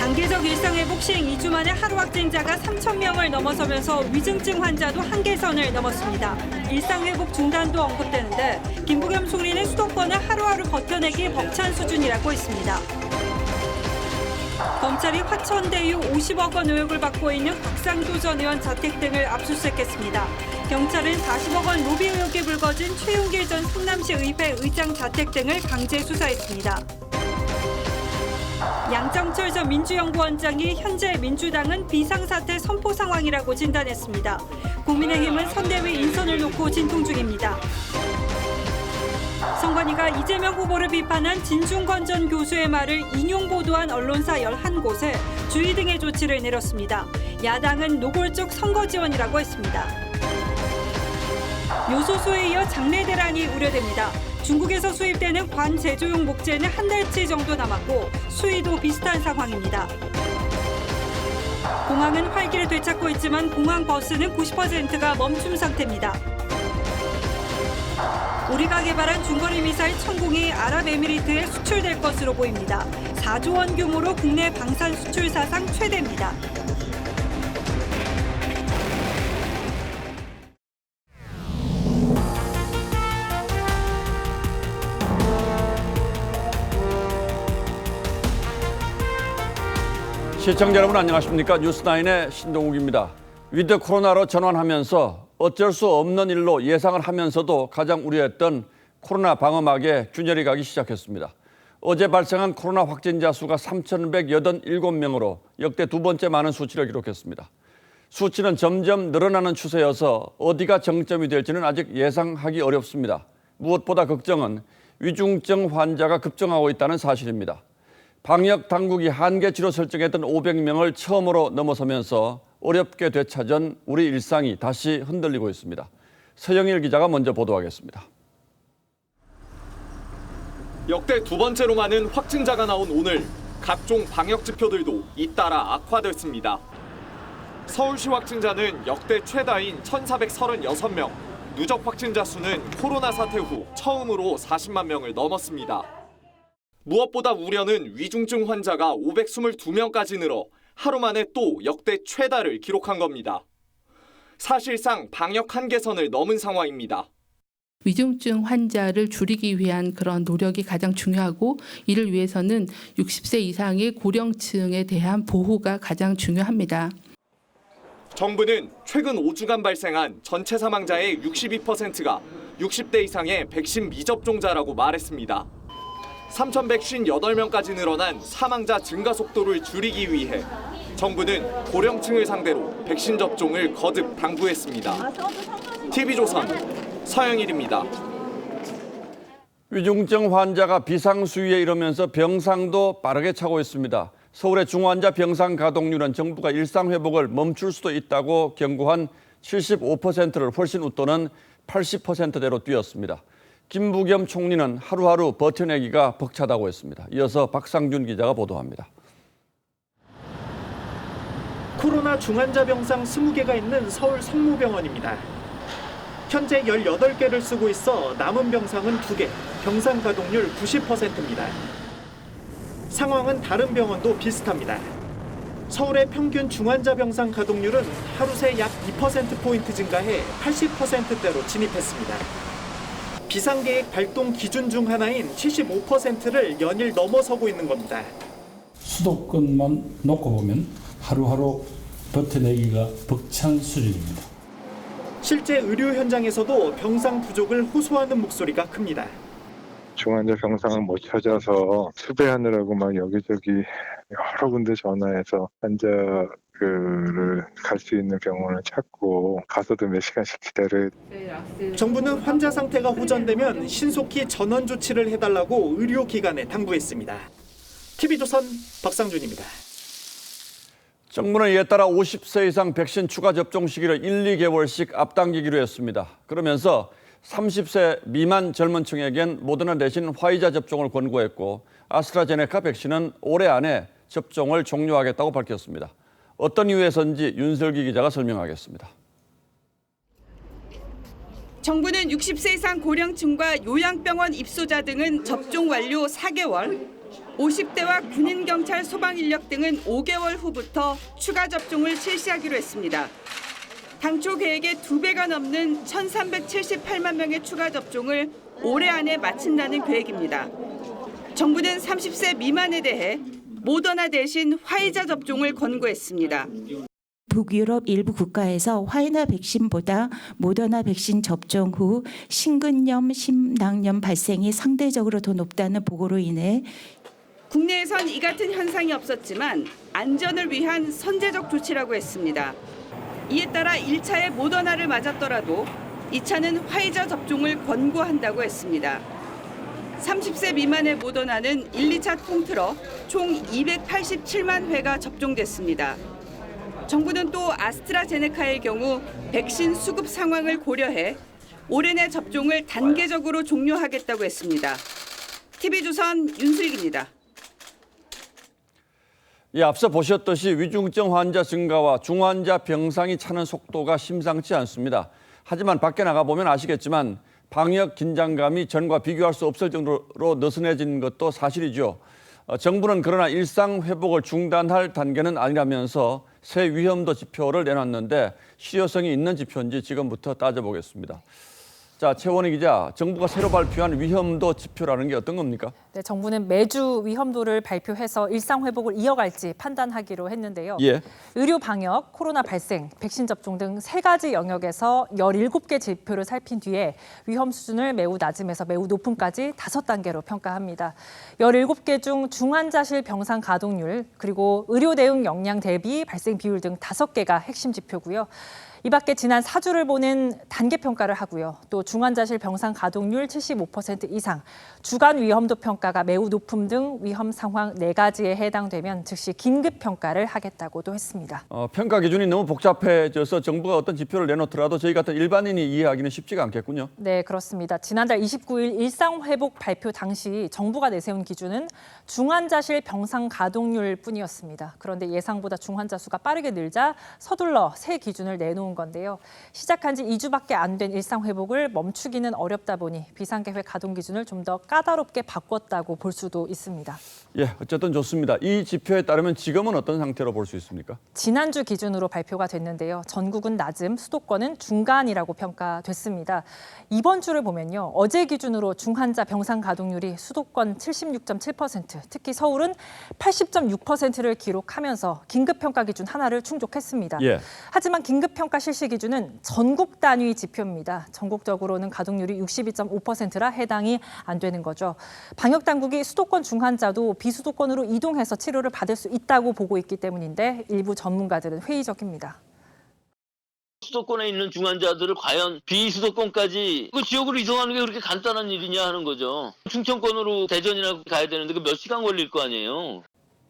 단계적 일상회복 시행 2주 만에 하루 확진자가 3,000명을 넘어서면서 위중증 환자도 한계선을 넘었습니다. 일상회복 중단도 언급되는데 김부겸 총리는 수도권을 하루하루 버텨내기 벅찬 수준이라고 했습니다. 검찰이 화천대유 50억 원 의혹을 받고 있는 박상도 전 의원 자택 등을 압수수색했습니다. 경찰은 40억 원 로비 의혹이 불거진 최윤길 전 성남시 의회 의장 자택 등을 강제 수사했습니다. 양정철 전 민주연구원장이 현재 민주당은 비상사태 선포 상황이라고 진단했습니다. 국민의힘은 선대위 인선을 놓고 진통 중입니다. 선관위가 이재명 후보를 비판한 진중권 전 교수의 말을 인용 보도한 언론사 11곳에 주의 등의 조치를 내렸습니다. 야당은 노골적 선거 지원이라고 했습니다. 요소수에 이어 장내 대란이 우려됩니다. 중국에서 수입되는 관제조용 목재는 한 달치 정도 남았고 수위도 비슷한 상황입니다. 공항은 활기를 되찾고 있지만 공항 버스는 90%가 멈춤 상태입니다. 우리가 개발한 중거리 미사일 천공이 아랍에미리트에 수출될 것으로 보입니다. 4조 원 규모로 국내 방산 수출 사상 최대입니다. 시청자 여러분 안녕하십니까? 뉴스9의 신동욱입니다. 위드 코로나로 전환하면서 어쩔 수 없는 일로 예상을 하면서도 가장 우려했던 코로나 방어막에 균열이 가기 시작했습니다. 어제 발생한 코로나 확진자 수가 3,187명으로 역대 두 번째 많은 수치를 기록했습니다. 수치는 점점 늘어나는 추세여서 어디가 정점이 될지는 아직 예상하기 어렵습니다. 무엇보다 걱정은 위중증 환자가 급증하고 있다는 사실입니다. 방역 당국이 한계 치료 설정했던 500명을 처음으로 넘어서면서 어렵게 되찾은 우리 일상이 다시 흔들리고 있습니다. 서영일 기자가 먼저 보도하겠습니다. 역대 두 번째로 많은 확진자가 나온 오늘, 각종 방역 지표들도 잇따라 악화됐습니다. 서울시 확진자는 역대 최다인 1,436명, 누적 확진자 수는 코로나 사태 후 처음으로 40만 명을 넘었습니다. 무엇보다 우려는 위중증 환자가 522명까지 늘어 하루 만에 또 역대 최다를 기록한 겁니다. 사실상 방역 한계선을 넘은 상황입니다. 위중증 환자를 줄이기 위한 그런 노력이 가장 중요하고 이를 위해서는 60세 이상의 고령층에 대한 보호가 가장 중요합니다. 정부는 최근 5주간 발생한 전체 사망자의 62%가 60대 이상의 백신 미접종자라고 말했습니다. 3,158명까지 늘어난 사망자 증가 속도를 줄이기 위해 정부는 고령층을 상대로 백신 접종을 거듭 당부했습니다. TV조선 서영일입니다. 위중증 환자가 비상수위에 이르면서 병상도 빠르게 차고 있습니다. 서울의 중환자 병상 가동률은 정부가 일상회복을 멈출 수도 있다고 경고한 75%를 훨씬 웃도는 80%대로 뛰었습니다. 김부겸 총리는 하루하루 버텨내기가 벅차다고 했습니다. 이어서 박상준 기자가 보도합니다. 코로나 중환자 병상 20개가 있는 서울 성모병원입니다. 현재 18개를 쓰고 있어 남은 병상은 2개, 병상 가동률 90%입니다. 상황은 다른 병원도 비슷합니다. 서울의 평균 중환자 병상 가동률은 하루 새 약 2%포인트 증가해 80%대로 진입했습니다. 비상계획 발동 기준 중 하나인 75%를 연일 넘어서고 있는 겁니다. 수도권만 놓고 보면 하루하루 버텨내기가 벅찬 수준입니다. 실제 의료 현장에서도 병상 부족을 호소하는 목소리가 큽니다. 중환자 병상을 못 찾아서 수배하느라고 막 여기저기 여러 군데 전화해서 환자를 갈 수 있는 병원을 찾고 가서도 몇 시간씩 기다려야 돼요. 정부는 환자 상태가 호전되면 신속히 전원 조치를 해달라고 의료기관에 당부했습니다. TV조선 박상준입니다. 정부는 이에 따라 50세 이상 백신 추가 접종 시기를 1, 2개월씩 앞당기기로 했습니다. 그러면서 30세 미만 젊은 층에겐 모더나 대신 화이자 접종을 권고했고 아스트라제네카 백신은 올해 안에 접종을 종료하겠다고 밝혔습니다. 어떤 이유에서인지 윤설기 기자가 설명하겠습니다. 정부는 60세 이상 고령층과 요양병원 입소자 등은 접종 완료 4개월, 50대와 군인, 경찰, 소방 인력 등은 5개월 후부터 추가 접종을 실시하기로 했습니다. 당초 계획의 2배가 넘는 1,378만 명의 추가 접종을 올해 안에 마친다는 계획입니다. 정부는 30세 미만에 대해 모더나 대신 화이자 접종을 권고했습니다. 북유럽 일부 국가에서 화이자 백신보다 모더나 백신 접종 후 심근염, 심낭염 발생이 상대적으로 더 높다는 보고로 인해 국내에선 이 같은 현상이 없었지만 안전을 위한 선제적 조치라고 했습니다. 이에 따라 1차에 모더나를 맞았더라도 2차는 화이자 접종을 권고한다고 했습니다. 30세 미만의 모더나는 1, 2차 통틀어 총 287만 회가 접종됐습니다. 정부는 또 아스트라제네카의 경우 백신 수급 상황을 고려해 올해 내 접종을 단계적으로 종료하겠다고 했습니다. TV조선 윤슬기입니다. 예, 앞서 보셨듯이 위중증 환자 증가와 중환자 병상이 차는 속도가 심상치 않습니다. 하지만 밖에 나가보면 아시겠지만 방역 긴장감이 전과 비교할 수 없을 정도로 느슨해진 것도 사실이죠. 정부는 그러나 일상 회복을 중단할 단계는 아니라면서 새 위험도 지표를 내놨는데 실효성이 있는 지표인지 지금부터 따져보겠습니다. 자, 최원희 기자, 정부가 새로 발표한 위험도 지표라는 게 어떤 겁니까? 네, 정부는 매주 위험도를 발표해서 일상 회복을 이어갈지 판단하기로 했는데요. 예. 의료 방역, 코로나 발생, 백신 접종 등 3가지 영역에서 17개 지표를 살핀 뒤에 위험 수준을 매우 낮음에서 매우 높음까지 5단계로 평가합니다. 17개 중 중환자실 병상 가동률, 그리고 의료 대응 역량 대비 발생 비율 등 5개가 핵심 지표고요. 이 밖에 지난 4주를 보는 단계 평가를 하고요. 또 중환자실 병상 가동률 75% 이상, 주간 위험도 평가가 매우 높음 등 위험 상황 4가지에 해당되면 즉시 긴급 평가를 하겠다고도 했습니다. 평가 기준이 너무 복잡해져서 정부가 어떤 지표를 내놓더라도 저희 같은 일반인이 이해하기는 쉽지가 않겠군요. 네, 그렇습니다. 지난달 29일 일상회복 발표 당시 정부가 내세운 기준은 중환자실 병상 가동률 뿐이었습니다. 그런데 예상보다 중환자 수가 빠르게 늘자 서둘러 새 기준을 내놓은 건데요. 시작한 지 2주밖에 안 된 일상회복을 멈추기는 어렵다 보니 비상계획 가동 기준을 좀 더 까다롭게 바꿨다고 볼 수도 있습니다. 예, 어쨌든 좋습니다. 이 지표에 따르면 지금은 어떤 상태로 볼 수 있습니까? 지난주 기준으로 발표가 됐는데요. 전국은 낮음, 수도권은 중간이라고 평가됐습니다. 이번 주를 보면요. 어제 기준으로 중환자 병상 가동률이 수도권 76.7%, 특히 서울은 80.6%를 기록하면서 긴급평가 기준 하나를 충족했습니다. 예. 하지만 긴급평가 실시 기준은 전국 단위 지표입니다. 전국적으로는 가동률이 62.5%라 해당이 안 되는 거죠. 방역당국이 수도권 중환자도 비수도권으로 이동해서 치료를 받을 수 있다고 보고 있기 때문인데 일부 전문가들은 회의적입니다. 수도권에 있는 중환자들을 과연 비수도권까지 그 지역으로 이동하는 게 그렇게 간단한 일이냐 하는 거죠. 충청권으로 대전이나 가야 되는데 그 몇 시간 걸릴 거 아니에요.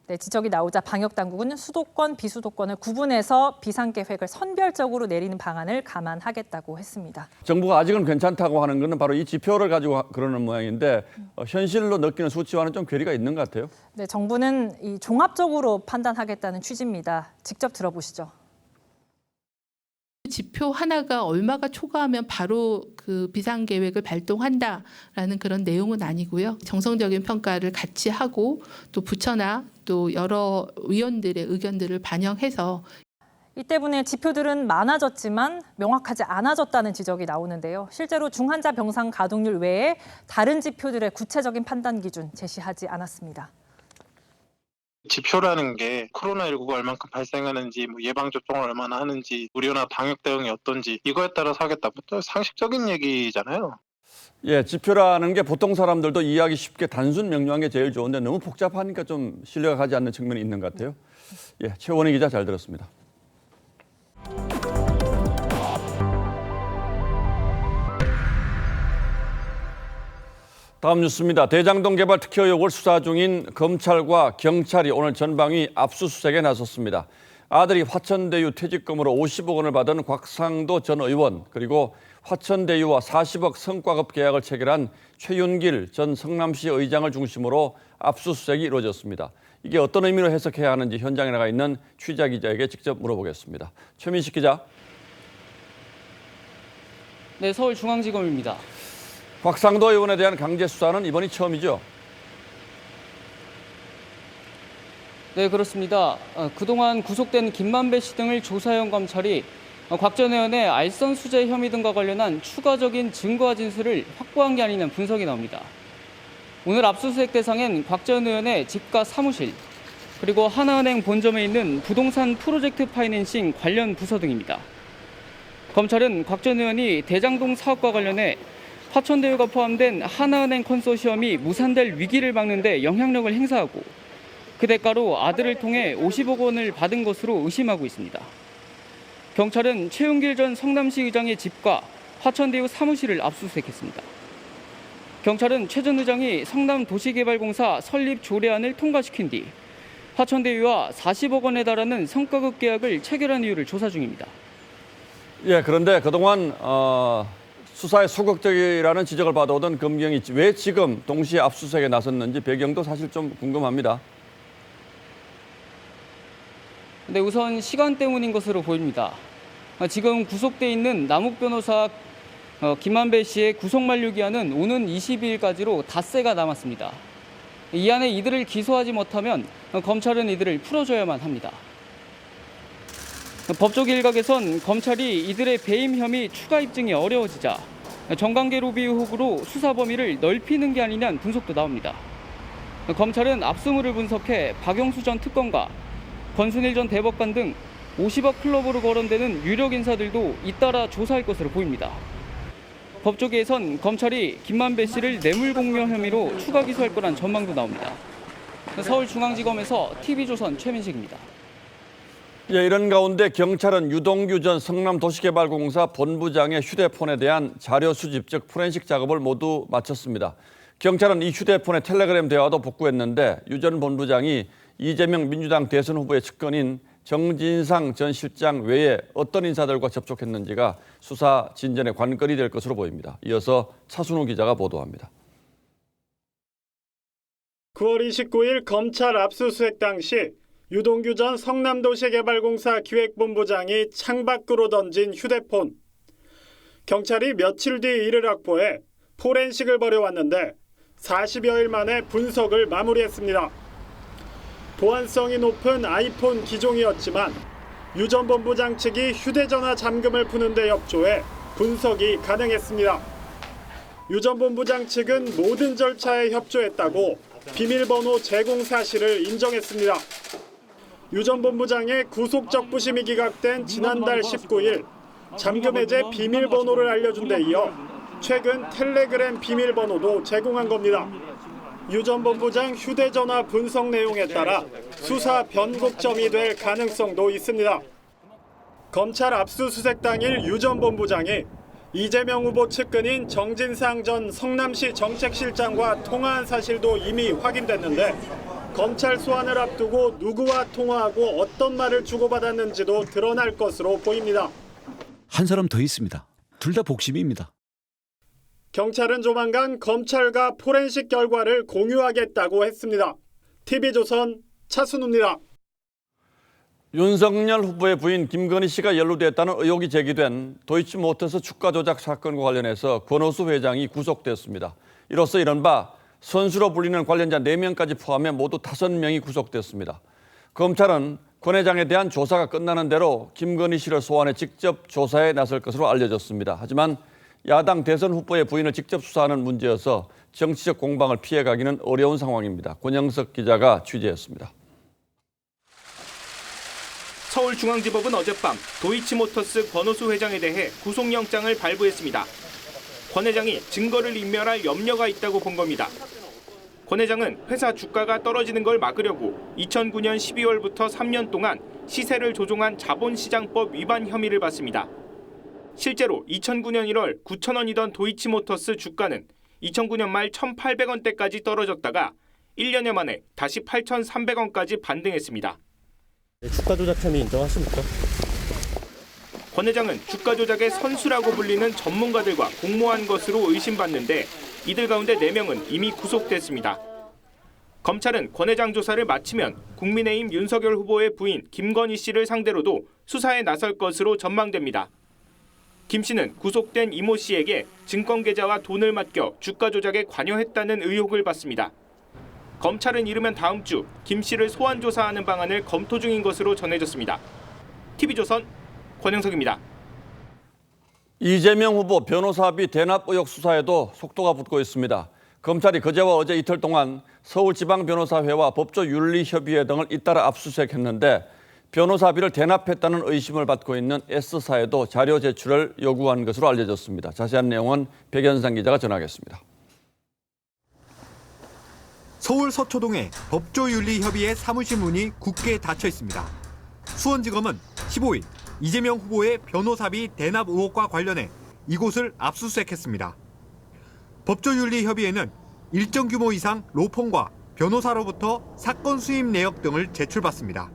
네, 지적이 나오자 방역당국은 수도권, 비수도권을 구분해서 비상계획을 선별적으로 내리는 방안을 감안하겠다고 했습니다. 정부가 아직은 괜찮다고 하는 것은 바로 이 지표를 가지고 그러는 모양인데 현실로 느끼는 수치와는 좀 괴리가 있는 것 같아요. 네, 정부는 이 종합적으로 판단하겠다는 취지입니다. 직접 들어보시죠. 지표 하나가 얼마가 초과하면 바로 그 비상계획을 발동한다라는 그런 내용은 아니고요. 정성적인 평가를 같이 하고 또 부처나 또 여러 위원들의 의견들을 반영해서 이 때문에 지표들은 많아졌지만 명확하지 않아졌다는 지적이 나오는데요. 실제로 중환자 병상 가동률 외에 다른 지표들의 구체적인 판단 기준 제시하지 않았습니다. 지표라는 게 코로나19가 얼만큼 발생하는지, 예방접종을 얼마나 하는지, 의료나 방역 대응이 어떤지 이거에 따라서 하겠다. 또 상식적인 얘기잖아요. 예, 지표라는 게 보통 사람들도 이해하기 쉽게 단순 명료한 게 제일 좋은데 너무 복잡하니까 좀 신뢰가 가지 않는 측면이 있는 것 같아요. 예, 최원희 기자 잘 들었습니다. 다음 뉴스입니다. 대장동 개발 특혜 의혹을 수사 중인 검찰과 경찰이 오늘 전방위 압수수색에 나섰습니다. 아들이 화천대유 퇴직금으로 50억 원을 받은 곽상도 전 의원, 그리고 화천대유와 40억 성과급 계약을 체결한 최윤길 전 성남시 의장을 중심으로 압수수색이 이루어졌습니다. 이게 어떤 의미로 해석해야 하는지 현장에 나가 있는 취재 기자에게 직접 물어보겠습니다. 최민식 기자. 네, 서울중앙지검입니다. 곽상도 의원에 대한 강제 수사는 이번이 처음이죠? 네, 그렇습니다. 그동안 구속된 김만배 씨 등을 조사해온 검찰이 곽 전 의원의 알선 수재 혐의 등과 관련한 추가적인 증거와 진술을 확보한 게 아니냐는 분석이 나옵니다. 오늘 압수수색 대상엔 곽 전 의원의 집과 사무실, 그리고 하나은행 본점에 있는 부동산 프로젝트 파이낸싱 관련 부서 등입니다. 검찰은 곽 전 의원이 대장동 사업과 관련해 화천대유가 포함된 하나은행 컨소시엄이 무산될 위기를 막는 데 영향력을 행사하고 그 대가로 아들을 통해 50억 원을 받은 것으로 의심하고 있습니다. 경찰은 최은길 전 성남시 의장의 집과 화천대유 사무실을 압수수색했습니다. 경찰은 최 전 의장이 성남도시개발공사 설립 조례안을 통과시킨 뒤 화천대유와 40억 원에 달하는 성과급 계약을 체결한 이유를 조사 중입니다. 예, 그런데 그동안 수사에 소극적이라는 지적을 받아오던 검경이 왜 지금 동시에 압수수색에 나섰는지 배경도 사실 좀 궁금합니다. 네, 우선 시간 때문인 것으로 보입니다. 지금 구속돼 있는 남욱 변호사 김만배 씨의 구속 만료 기한은 오는 22일까지로 닷새가 남았습니다. 이 안에 이들을 기소하지 못하면 검찰은 이들을 풀어줘야만 합니다. 법조 일각에선 검찰이 이들의 배임 혐의 추가 입증이 어려워지자 정관계 로비 의혹으로 수사 범위를 넓히는 게 아니냐는 분석도 나옵니다. 검찰은 압수물을 분석해 박영수 전 특검과 권순일 전 대법관 등 50억 클럽으로 거론되는 유력 인사들도 잇따라 조사할 것으로 보입니다. 법조계에선 검찰이 김만배 씨를 뇌물공여 혐의로 추가 기소할 거란 전망도 나옵니다. 서울중앙지검에서 TV조선 최민식입니다. 예, 이런 가운데 경찰은 유동규 전 성남도시개발공사 본부장의 휴대폰에 대한 자료 수집, 즉 포렌식 작업을 모두 마쳤습니다. 경찰은 이 휴대폰의 텔레그램 대화도 복구했는데 유 전 본부장이 이재명 민주당 대선 후보의 측근인 정진상 전 실장 외에 어떤 인사들과 접촉했는지가 수사 진전의 관건이 될 것으로 보입니다. 이어서 차순우 기자가 보도합니다. 9월 29일 검찰 압수수색 당시 유동규 전 성남도시개발공사 기획본부장이 창밖으로 던진 휴대폰. 경찰이 며칠 뒤 이를 확보해 포렌식을 벌여왔는데 40여일 만에 분석을 마무리했습니다. 보안성이 높은 아이폰 기종이었지만 유 전 본부장 측이 휴대전화 잠금을 푸는 데 협조해 분석이 가능했습니다. 유 전 본부장 측은 모든 절차에 협조했다고 비밀번호 제공 사실을 인정했습니다. 유 전 본부장의 구속적 부심이 기각된 지난달 19일 잠금 해제 비밀번호를 알려준 데 이어 최근 텔레그램 비밀번호도 제공한 겁니다. 유 전 본부장 휴대전화 분석 내용에 따라 수사 변곡점이 될 가능성도 있습니다. 검찰 압수수색 당일 유 전 본부장이 이재명 후보 측근인 정진상 전 성남시 정책실장과 통화한 사실도 이미 확인됐는데 검찰 소환을 앞두고 누구와 통화하고 어떤 말을 주고받았는지도 드러날 것으로 보입니다. 한 사람 더 있습니다. 둘 다 복심입니다. 경찰은 조만간 검찰과 포렌식 결과를 공유하겠다고 했습니다. TV조선 차순우입니다. 윤석열 후보의 부인 김건희 씨가 연루됐다는 의혹이 제기된 도이치모터스 주가 조작 사건과 관련해서 권오수 회장이 구속됐습니다. 이로써 이른바 선수로 불리는 관련자 4명까지 포함해 모두 5명이 구속됐습니다. 검찰은 권 회장에 대한 조사가 끝나는 대로 김건희 씨를 소환해 직접 조사에 나설 것으로 알려졌습니다. 하지만 야당 대선 후보의 부인을 직접 수사하는 문제여서 정치적 공방을 피해가기는 어려운 상황입니다. 권영석 기자가 취재했습니다. 서울중앙지법은 어젯밤 도이치모터스 권오수 회장에 대해 구속영장을 발부했습니다. 권 회장이 증거를 인멸할 염려가 있다고 본 겁니다. 권 회장은 회사 주가가 떨어지는 걸 막으려고 2009년 12월부터 3년 동안 시세를 조종한 자본시장법 위반 혐의를 받습니다. 실제로 2009년 1월 9,000원이던 도이치모터스 주가는 2009년 말 1,800원대까지 떨어졌다가 1년여 만에 다시 8,300원까지 반등했습니다. 주가 조작 혐의 인정하십니까? 권 회장은 주가 조작의 선수라고 불리는 전문가들과 공모한 것으로 의심받는데 이들 가운데 4명은 이미 구속됐습니다. 검찰은 권 회장 조사를 마치면 국민의힘 윤석열 후보의 부인 김건희 씨를 상대로도 수사에 나설 것으로 전망됩니다. 김 씨는 구속된 이모 씨에게 증권 계좌와 돈을 맡겨 주가 조작에 관여했다는 의혹을 받습니다. 검찰은 이르면 다음 주 김 씨를 소환 조사하는 방안을 검토 중인 것으로 전해졌습니다. TV조선 권영석입니다. 이재명 후보 변호사비 대납 의혹 수사에도 속도가 붙고 있습니다. 검찰이 그제와 어제 이틀 동안 서울지방변호사회와 법조윤리협의회 등을 잇따라 압수수색했는데 변호사비를 대납했다는 의심을 받고 있는 S사에도 자료 제출을 요구한 것으로 알려졌습니다. 자세한 내용은 백연상 기자가 전하겠습니다. 서울 서초동에 법조윤리협의회 사무실 문이 굳게 닫혀 있습니다. 수원지검은 15일 이재명 후보의 변호사비 대납 의혹과 관련해 이곳을 압수수색했습니다. 법조윤리협의회는 일정 규모 이상 로펌과 변호사로부터 사건 수임 내역 등을 제출받습니다.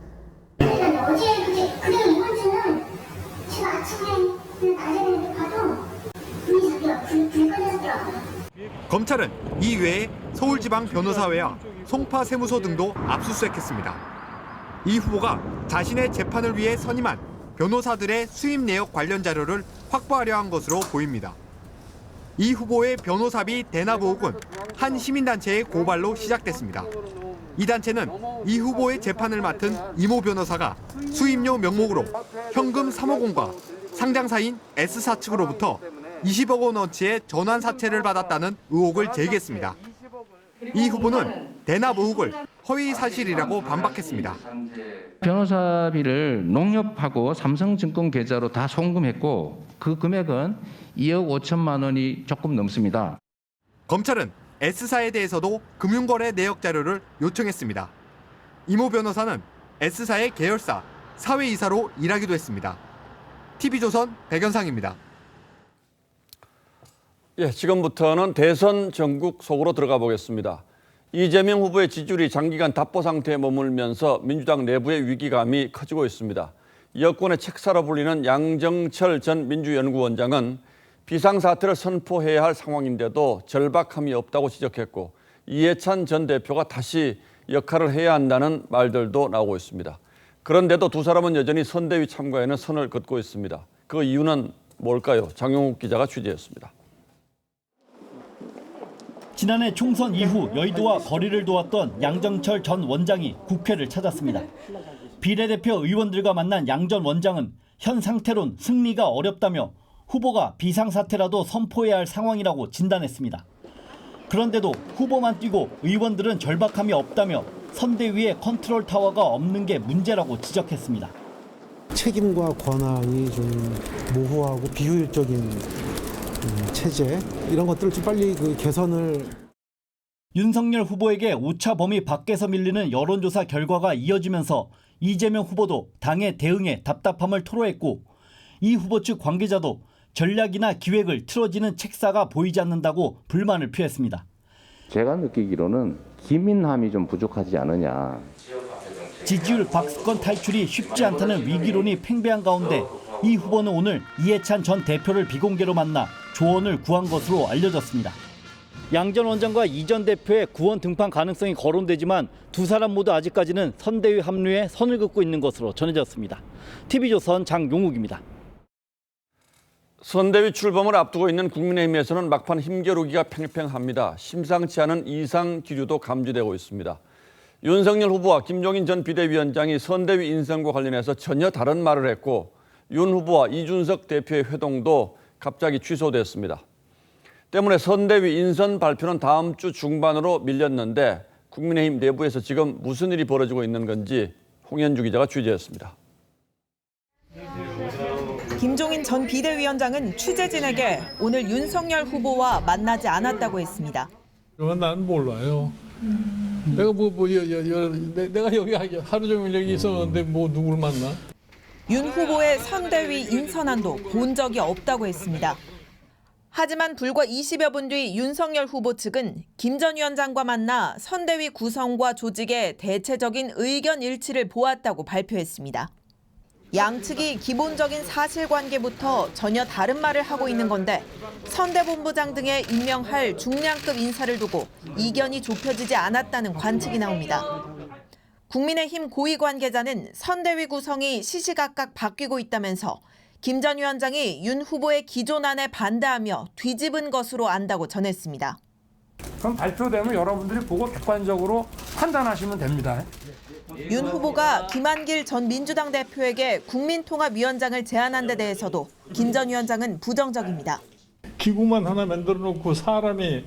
검찰은 이 외에 서울지방변호사회와 송파세무서 등도 압수수색했습니다. 이 후보가 자신의 재판을 위해 선임한 변호사들의 수임 내역 관련 자료를 확보하려 한 것으로 보입니다. 이 후보의 변호사비 대납 의혹은 한 시민단체의 고발로 시작됐습니다. 이 단체는 이 후보의 재판을 맡은 이모 변호사가 수임료 명목으로 현금 3억 원과 상장사인 S사 측으로부터 20억 원어치의 전환 사채를 받았다는 의혹을 제기했습니다. 이 후보는 대납 의혹을 허위 사실이라고 반박했습니다. 변호사비를 농협하고 삼성증권 계좌로 다 송금했고 그 금액은 2억 5천만 원이 조금 넘습니다. 검찰은 S사에 대해서도 금융거래 내역 자료를 요청했습니다. 이모 변호사는 S사의 계열사 사회이사로 일하기도 했습니다. TV조선 백연상입니다. 지금부터는 대선 전국 속으로 들어가 보겠습니다. 이재명 후보의 지지율이 장기간 답보 상태에 머물면서 민주당 내부의 위기감이 커지고 있습니다. 여권의 책사로 불리는 양정철 전 민주연구원장은 비상사태를 선포해야 할 상황인데도 절박함이 없다고 지적했고 이해찬 전 대표가 다시 역할을 해야 한다는 말들도 나오고 있습니다. 그런데도 두 사람은 여전히 선대위 참가에는 선을 긋고 있습니다. 그 이유는 뭘까요? 장용욱 기자가 취재했습니다. 지난해 총선 이후 여의도와 거리를 두었던 양정철 전 원장이 국회를 찾았습니다. 비례대표 의원들과 만난 양 전 원장은 현 상태론 승리가 어렵다며 후보가 비상사태라도 선포해야 할 상황이라고 진단했습니다. 그런데도 후보만 뛰고 의원들은 절박함이 없다며 선대위에 컨트롤 타워가 없는 게 문제라고 지적했습니다. 책임과 권한이 좀 모호하고 비효율적인 체제 이런 것들을 좀 빨리 개선을. 윤석열 후보에게 오차 범위 밖에서 밀리는 여론조사 결과가 이어지면서 이재명 후보도 당의 대응에 답답함을 토로했고 이 후보 측 관계자도 전략이나 기획을 틀어지는 책사가 보이지 않는다고 불만을 표했습니다. 제가 느끼기로는 기민함이 좀 부족하지 않느냐. 지지율 박스권 탈출이 쉽지 않다는 위기론이 팽배한 가운데 이 후보는 오늘 이해찬 전 대표를 비공개로 만나 조언을 구한 것으로 알려졌습니다. 양 전 원장과 이 전 대표의 구원 등판 가능성이 거론되지만 두 사람 모두 아직까지는 선대위 합류에 선을 긋고 있는 것으로 전해졌습니다. TV조선 장용욱입니다. 선대위 출범을 앞두고 있는 국민의힘에서는 막판 힘겨루기가 팽팽합니다. 심상치 않은 이상 기류도 감지되고 있습니다. 윤석열 후보와 김종인 전 비대위원장이 선대위 인선과 관련해서 전혀 다른 말을 했고 윤 후보와 이준석 대표의 회동도 갑자기 취소됐습니다. 때문에 선대위 인선 발표는 다음 주 중반으로 밀렸는데 국민의힘 내부에서 지금 무슨 일이 벌어지고 있는 건지 홍현주 기자가 취재했습니다. 김종인 전 비대위원장은 취재진에게 오늘 윤석열 후보와 만나지 않았다고 했습니다. 난 몰라요. 내가 내가 여기 하루 종일 여기 있었는데 누구를 만나? 윤 후보의 선대위 인선안도 본 적이 없다고 했습니다. 하지만 불과 20여 분 뒤 윤석열 후보 측은 김 전 위원장과 만나 선대위 구성과 조직의 대체적인 의견 일치를 보았다고 발표했습니다. 양측이 기본적인 사실관계부터 전혀 다른 말을 하고 있는 건데 선대본부장 등에 임명할 중량급 인사를 두고 이견이 좁혀지지 않았다는 관측이 나옵니다. 국민의힘 고위 관계자는 선대위 구성이 시시각각 바뀌고 있다면서 김 전 위원장이 윤 후보의 기존안에 반대하며 뒤집은 것으로 안다고 전했습니다. 그럼 발표되면 여러분들이 보고 객관적으로 판단하시면 됩니다. 윤 후보가 김한길 전 민주당 대표에게 국민통합위원장을 제안한 데 대해서도 김 전 위원장은 부정적입니다. 기구만 하나 만들어 놓고 사람이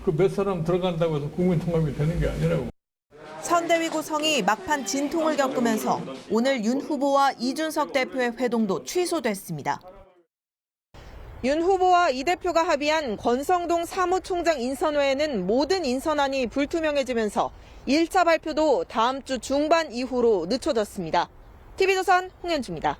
그 몇 사람 들어간다고 해서 국민통합이 되는 게 아니라고. 선대위 구성이 막판 진통을 겪으면서 오늘 윤 후보와 이준석 대표의 회동도 취소됐습니다. 윤 후보와 이 대표가 합의한 권성동 사무총장 인선 외에는 모든 인선안이 불투명해지면서 1차 발표도 다음 주 중반 이후로 늦춰졌습니다. TV조선 홍현주입니다.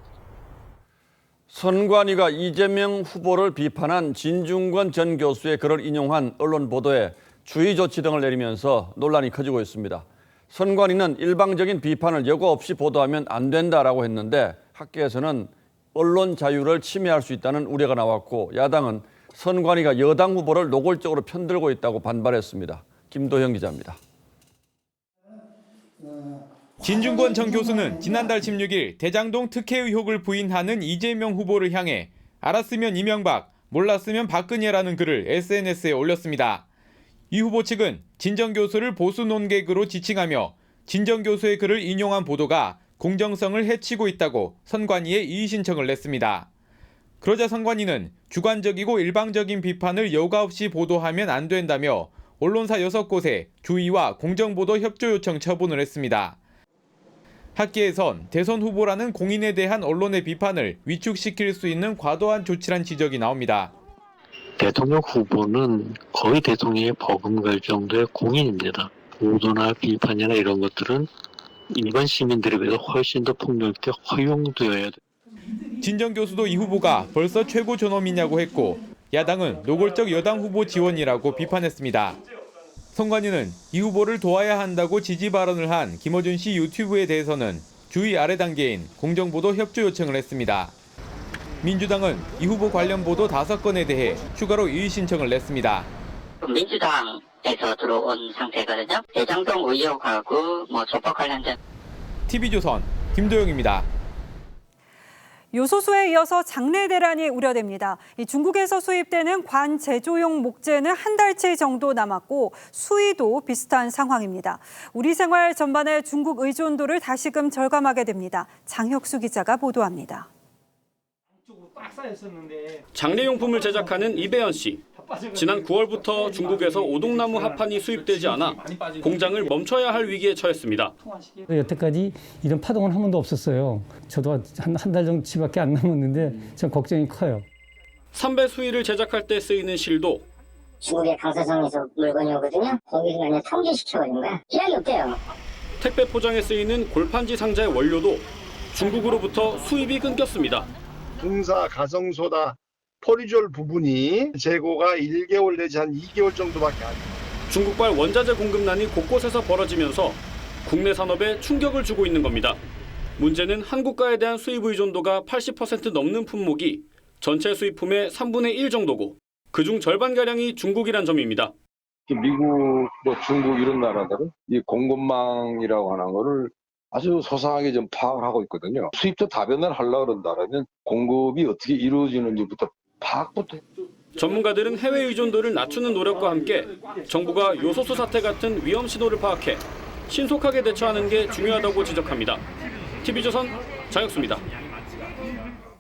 선관위가 이재명 후보를 비판한 진중권 전 교수의 글을 인용한 언론 보도에 주의 조치 등을 내리면서 논란이 커지고 있습니다. 선관위는 일방적인 비판을 여과 없이 보도하면 안 된다라고 했는데 학계에서는 언론 자유를 침해할 수 있다는 우려가 나왔고 야당은 선관위가 여당 후보를 노골적으로 편들고 있다고 반발했습니다. 김도형 기자입니다. 진중권 전 교수는 지난달 16일 대장동 특혜 의혹을 부인하는 이재명 후보를 향해 알았으면 이명박, 몰랐으면 박근혜라는 글을 SNS에 올렸습니다. 이 후보 측은 진 전 교수를 보수 논객으로 지칭하며 진 전 교수의 글을 인용한 보도가 공정성을 해치고 있다고 선관위에 이의 신청을 냈습니다. 그러자 선관위는 주관적이고 일방적인 비판을 여과 없이 보도하면 안 된다며 언론사 6곳에 주의와 공정보도 협조 요청 처분을 했습니다. 학계에선 대선 후보라는 공인에 대한 언론의 비판을 위축시킬 수 있는 과도한 조치란 지적이 나옵니다. 대통령 후보는 거의 대통령의 버금갈 정도의 공인입니다. 보도나 비판이나 이런 것들은 일반 시민들에 비해서 훨씬 더 폭넓게 허용되어야 돼요. 진 전 교수도 이 후보가 벌써 최고 존엄이냐고 했고 야당은 노골적 여당 후보 지원이라고 비판했습니다. 선관위는 이 후보를 도와야 한다고 지지 발언을 한 김어준 씨 유튜브에 대해서는 주의 아래 단계인 공정보도 협조 요청을 했습니다. 민주당은 이 후보 관련 보도 5건에 대해 추가로 이의 신청을 냈습니다. 민주당에서 들어온 상태거든요. 대장동 의혹하고 조폭 관련된. TV조선 김도영입니다. 요소수에 이어서 장내 대란이 우려됩니다. 중국에서 수입되는 관 제조용 목재는 한 달치 정도 남았고 수위도 비슷한 상황입니다. 우리 생활 전반의 중국 의존도를 다시금 절감하게 됩니다. 장혁수 기자가 보도합니다. 장례용품을 제작하는 이배연 씨. 지난 9월부터 중국에서 오동나무 합판이 수입되지 않아 공장을 멈춰야 할 위기에 처했습니다. 여태까지 이런 파동은 한 번도 없었어요. 저도 한 달 정도치밖에 안 남았는데 전 걱정이 커요. 삼배 수의를 제작할 때 쓰이는 실도 중국의 강사성에서 물건이 오거든요. 거기서 그냥 통제시켜버린 거야. 기약이 없대요. 택배 포장에 쓰이는 골판지 상자의 원료도 중국으로부터 수입이 끊겼습니다. 분사 가성소다 포리졸 부분이 재고가 1개월 내지 한 2개월 정도밖에 안 돼요. 중국발 원자재 공급난이 곳곳에서 벌어지면서 국내 산업에 충격을 주고 있는 겁니다. 문제는 한국가에 대한 수입 의존도가 80% 넘는 품목이 전체 수입품의 3분의 1 정도고 그중 절반가량이 중국이란 점입니다. 미국, 중국 이런 나라들은 이 공급망이라고 하는 거를 아주 소상하게 좀 파악을 하고 있거든요. 수입도 다변을 하려고 그런다면 공급이 어떻게 이루어지는지부터 파악부터. 전문가들은 해외 의존도를 낮추는 노력과 함께 정부가 요소수 사태 같은 위험 신호를 파악해 신속하게 대처하는 게 중요하다고 지적합니다. TV조선 장혁수입니다.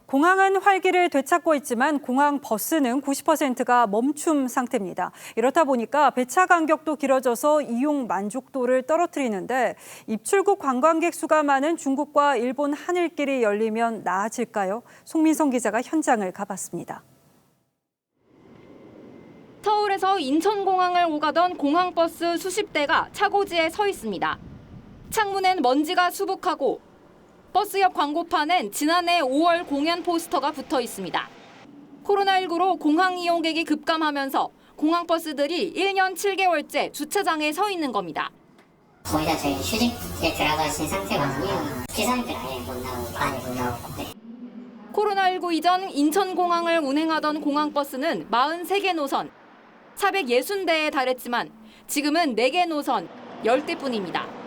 공항은 활기를 되찾고 있지만 공항 버스는 90%가 멈춤 상태입니다. 이렇다 보니까 배차 간격도 길어져서 이용 만족도를 떨어뜨리는데 입출국 관광객 수가 많은 중국과 일본 하늘길이 열리면 나아질까요? 송민성 기자가 현장을 가봤습니다. 서울에서 인천공항을 오가던 공항버스 수십 대가 차고지에 서 있습니다. 창문엔 먼지가 수북하고 버스 옆 광고판엔 지난해 5월 공연 포스터가 붙어 있습니다. 코로나19로 공항 이용객이 급감하면서 공항버스들이 1년 7개월째 주차장에 서 있는 겁니다. 거의 다 저희 휴직에 들어가신 상태거든요. 기사님들 아예 못 나오고 많이 못 나오고. 네. 코로나19 이전 인천공항을 운행하던 공항버스는 43개 노선, 460대에 달했지만 지금은 4개 노선, 10대뿐입니다.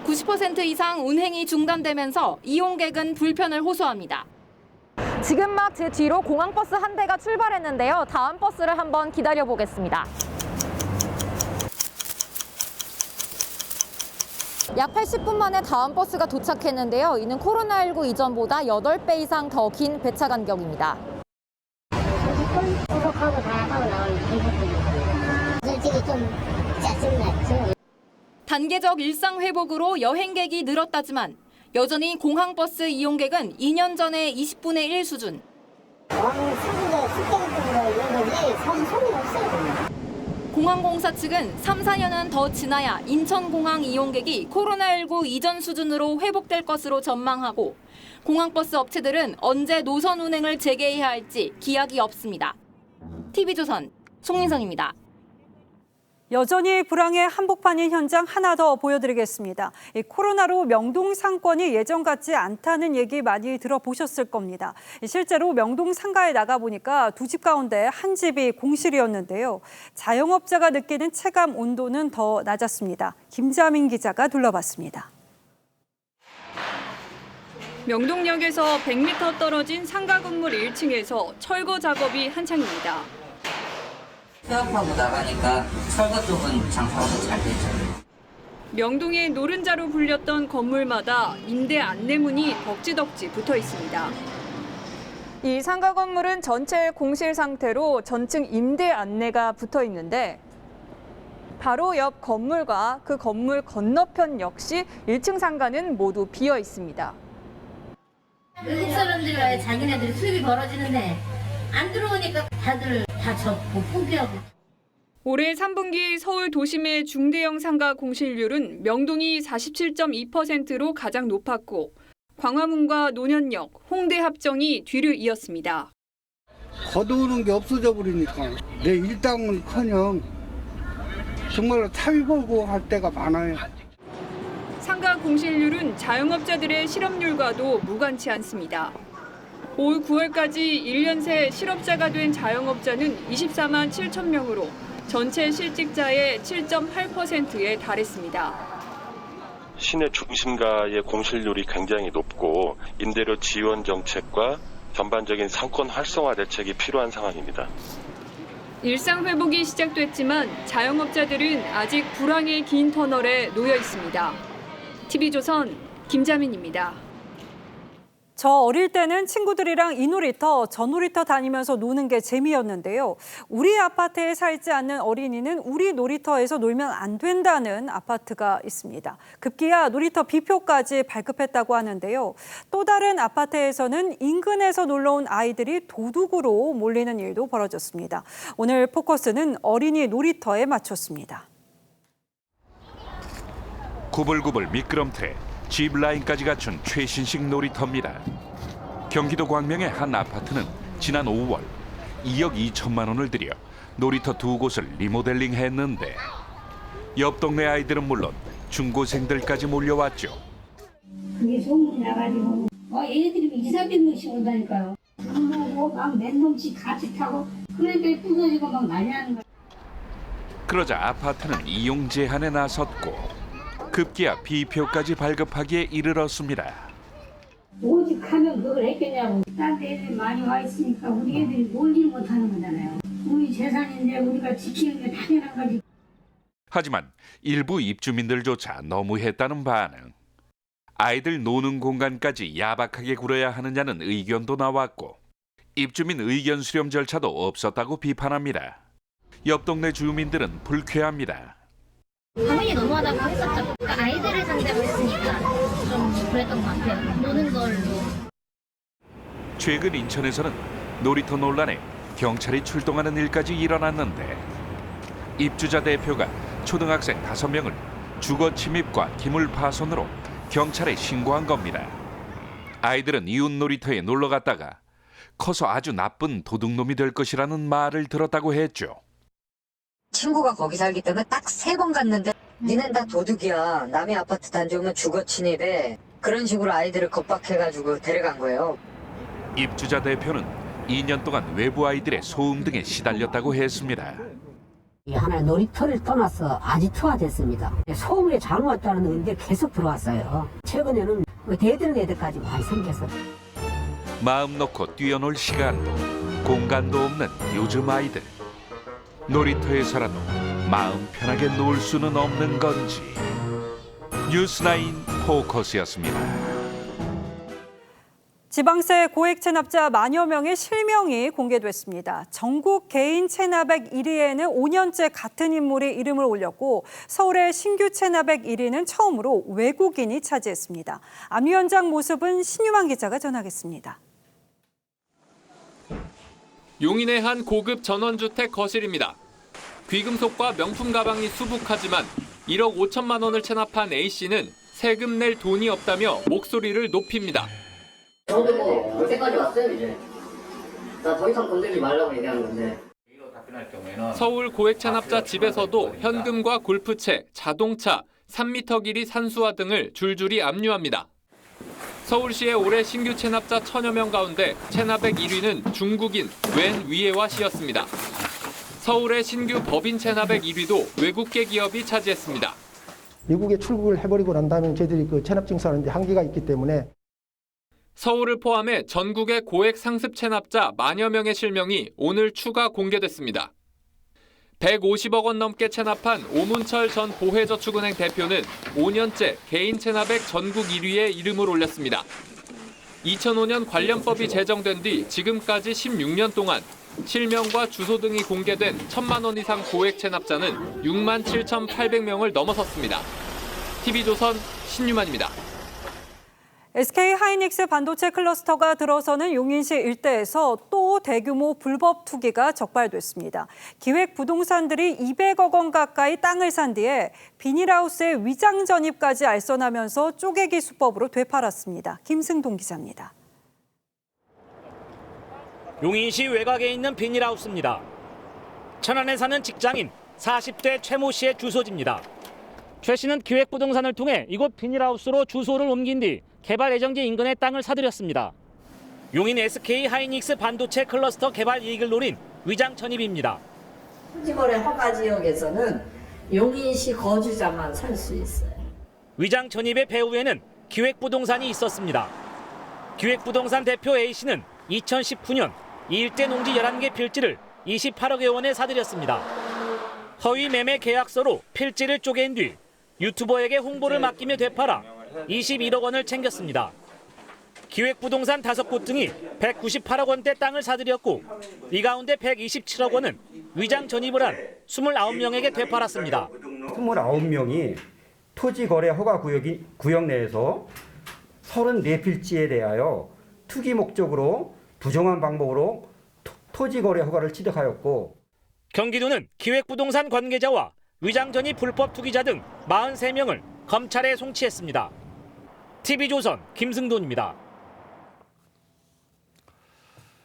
90% 이상 운행이 중단되면서 이용객은 불편을 호소합니다. 지금 막 제 뒤로 공항버스 한 대가 출발했는데요. 다음 버스를 한번 기다려보겠습니다. 약 80분 만에 다음 버스가 도착했는데요. 이는 코로나19 이전보다 8배 이상 더 긴 배차 간격입니다. 솔직히 좀 짜증났죠. 단계적 일상 회복으로 여행객이 늘었다지만 여전히 공항버스 이용객은 2년 전의 20분의 1 수준. 공항공사 측은 3, 4년은 더 지나야 인천공항 이용객이 코로나19 이전 수준으로 회복될 것으로 전망하고 공항버스 업체들은 언제 노선 운행을 재개해야 할지 기약이 없습니다. TV조선 송민선입니다. 여전히 불황의 한복판인 현장 하나 더 보여드리겠습니다. 이 코로나로 명동 상권이 예전 같지 않다는 얘기 많이 들어보셨을 겁니다. 실제로 명동 상가에 나가보니까 두 집 가운데 한 집이 공실이었는데요. 자영업자가 느끼는 체감 온도는 더 낮았습니다. 김자민 기자가 둘러봤습니다. 명동역에서 100m 떨어진 상가 건물 1층에서 철거 작업이 한창입니다. 폐업하고 나가니까 철거 쪽은 장사가 잘 되죠. 명동의 노른자로 불렸던 건물마다 임대 안내문이 덕지덕지 붙어 있습니다. 이 상가 건물은 전체 공실 상태로 전층 임대 안내가 붙어 있는데 바로 옆 건물과 그 건물 건너편 역시 1층 상가는 모두 비어 있습니다. 외국 사람들이 와야 자기네들이 수입이 벌어지는데 안 들어오니까 다들 다 접고 포기하고. 올해 3분기 서울 도심의 중대형 상가 공실률은 명동이 47.2%로 가장 높았고 광화문과 논현역, 홍대 합정이 뒤를 이었습니다. 거두는 게 없어져 버리니까 내 일당은커녕 정말로 차비 벌고 할 때가 많아요. 상가 공실률은 자영업자들의 실업률과도 무관치 않습니다. 올 9월까지 1년 새 실업자가 된 자영업자는 24만 7천 명으로 전체 실직자의 7.8%에 달했습니다. 시내 중심가의 공실률이 굉장히 높고 임대료 지원 정책과 전반적인 상권 활성화 대책이 필요한 상황입니다. 일상 회복이 시작됐지만 자영업자들은 아직 불황의 긴 터널에 놓여 있습니다. TV조선 김자민입니다. 저 어릴 때는 친구들이랑 이 놀이터, 저 놀이터 다니면서 노는 게 재미였는데요. 우리 아파트에 살지 않는 어린이는 우리 놀이터에서 놀면 안 된다는 아파트가 있습니다. 급기야 놀이터 비표까지 발급했다고 하는데요. 또 다른 아파트에서는 인근에서 놀러 온 아이들이 도둑으로 몰리는 일도 벌어졌습니다. 오늘 포커스는 어린이 놀이터에 맞췄습니다. 구불구불 미끄럼틀에 집 라인까지 갖춘 최신식 놀이터입니다. 경기도 광명의 한 아파트는 지난 5월 2억 2천만 원을 들여 놀이터 두 곳을 리모델링했는데 옆 동네 아이들은 물론 중고생들까지 몰려왔죠. 그게 소문이 나가지고 얘네들이 200~300명씩 온다니까요. 막 맨놈씩 같이 타고 그러니까 부서지고 막 난리 나는 거예요. 그러자 아파트는 이용 제한에 나섰고 급기야 비표까지 발급하기에 이르렀습니다. 오직 하면 그걸 했겠냐고. 딴 데 애들이 많이 와 있으니까 우리 애들이 놀지 못하는 거잖아요. 우리 재산인데 우리가 지키는 게 당연한 거지. 하지만 일부 입주민들조차 너무했다는 반응. 아이들 노는 공간까지 야박하게 구려야 하느냐는 의견도 나왔고 입주민 의견 수렴 절차도 없었다고 비판합니다. 옆 동네 주민들은 불쾌합니다. 당연히 너무하다고 했었죠. 그러니까 아이들을 상대로 했으니까 좀 그랬던 것 같아요. 노는 걸로. 최근 인천에서는 놀이터 논란에 경찰이 출동하는 일까지 일어났는데 입주자 대표가 초등학생 5명을 주거 침입과 기물 파손으로 경찰에 신고한 겁니다. 아이들은 이웃 놀이터에 놀러 갔다가 커서 아주 나쁜 도둑놈이 될 것이라는 말을 들었다고 했죠. 친구가 거기 살기 때문에 딱 3번 갔는데 니넨 다 도둑이야. 남의 아파트 단지 오면 주거 침입해. 그런 식으로 아이들을 겁박해가지고 데려간 거예요. 입주자 대표는 2년 동안 외부 아이들의 소음 등에 시달렸다고 했습니다. 하나의 놀이터를 떠나서 아지트화됐습니다. 소음에 잘못 왔다는 의견이 계속 들어왔어요. 최근에는 대드는 애들까지 많이 생겨서. 마음 놓고 뛰어놀 시간도 공간도 없는 요즘 아이들. 놀이터에서라도 마음 편하게 놀 수는 없는 건지. 뉴스나인 포커스였습니다. 지방세 고액 체납자 만여 명의 실명이 공개됐습니다. 전국 개인 체납액 1위에는 5년째 같은 인물이 이름을 올렸고 서울의 신규 체납액 1위는 처음으로 외국인이 차지했습니다. 압류 현장 모습은 신유만 기자가 전하겠습니다. 용인의 한 고급 전원주택 거실입니다. 귀금속과 명품 가방이 수북하지만 1억 5천만 원을 체납한 A씨는 세금 낼 돈이 없다며 목소리를 높입니다. 저도 뭐 여태까지 왔어요 이제. 나 더 이상 건들지 말라고 얘기하는 건데. 서울 고액 체납자 집에서도 현금과 골프채, 자동차, 3m 길이 산수화 등을 줄줄이 압류합니다. 서울시의 올해 신규 체납자 1000여 명 가운데 체납액 1위는 중국인 웬 위에와 씨였습니다. 서울의 신규 법인 체납액 1위도 외국계 기업이 차지했습니다. 미국에 출국을 해버리고 난 다음에 저희들이 그 체납 징수하는 데 한계가 있기 때문에 서울을 포함해 전국의 고액 상습 체납자 만여 명의 실명이 오늘 추가 공개됐습니다. 150억 원 넘게 체납한 오문철 전 보혜저축은행 대표는 5년째 개인 체납액 전국 1위에 이름을 올렸습니다. 2005년 관련법이 제정된 뒤 지금까지 16년 동안 실명과 주소 등이 공개된 1,000만 원 이상 고액 체납자는 6만 7,800명을 넘어섰습니다. TV조선 신유만입니다. SK 하이닉스 반도체 클러스터가 들어서는 용인시 일대에서 또 대규모 불법 투기가 적발됐습니다. 기획부동산들이 200억 원 가까이 땅을 산 뒤에 비닐하우스의 위장 전입까지 알선하면서 쪼개기 수법으로 되팔았습니다. 김승동 기자입니다. 용인시 외곽에 있는 비닐하우스입니다. 천안에 사는 직장인 40대 최모 씨의 주소지입니다. 최 씨는 기획부동산을 통해 이곳 비닐하우스로 주소를 옮긴 뒤 개발 예정지 인근의 땅을 사들였습니다. 용인 SK 하이닉스 반도체 클러스터 개발 이익을 노린 위장 전입입니다. 토지거래 허가 지역에서는 용인시 거주자만 살 수 있어요. 위장 전입의 배후에는 기획부동산이 있었습니다. 기획부동산 대표 A씨는 2019년 이 일대 농지 11개 필지를 28억여 원에 사들였습니다. 허위 매매 계약서로 필지를 쪼갠 뒤 유튜버에게 홍보를 맡기며 되팔아 21억 원을 챙겼습니다. 기획부동산 5곳 등이 198억 원대 땅을 사들였고 이 가운데 127억 원은 위장 전입을 한 29명에게 되팔았습니다. 29명이 토지거래 허가 구역 내에서 34필지에 대하여 투기 목적으로 부정한 방법으로 토지거래 허가를 취득하였고 경기도는 기획부동산 관계자와 위장전입 불법 투기자 등 43명을 검찰에 송치했습니다. TV조선 김승돈입니다.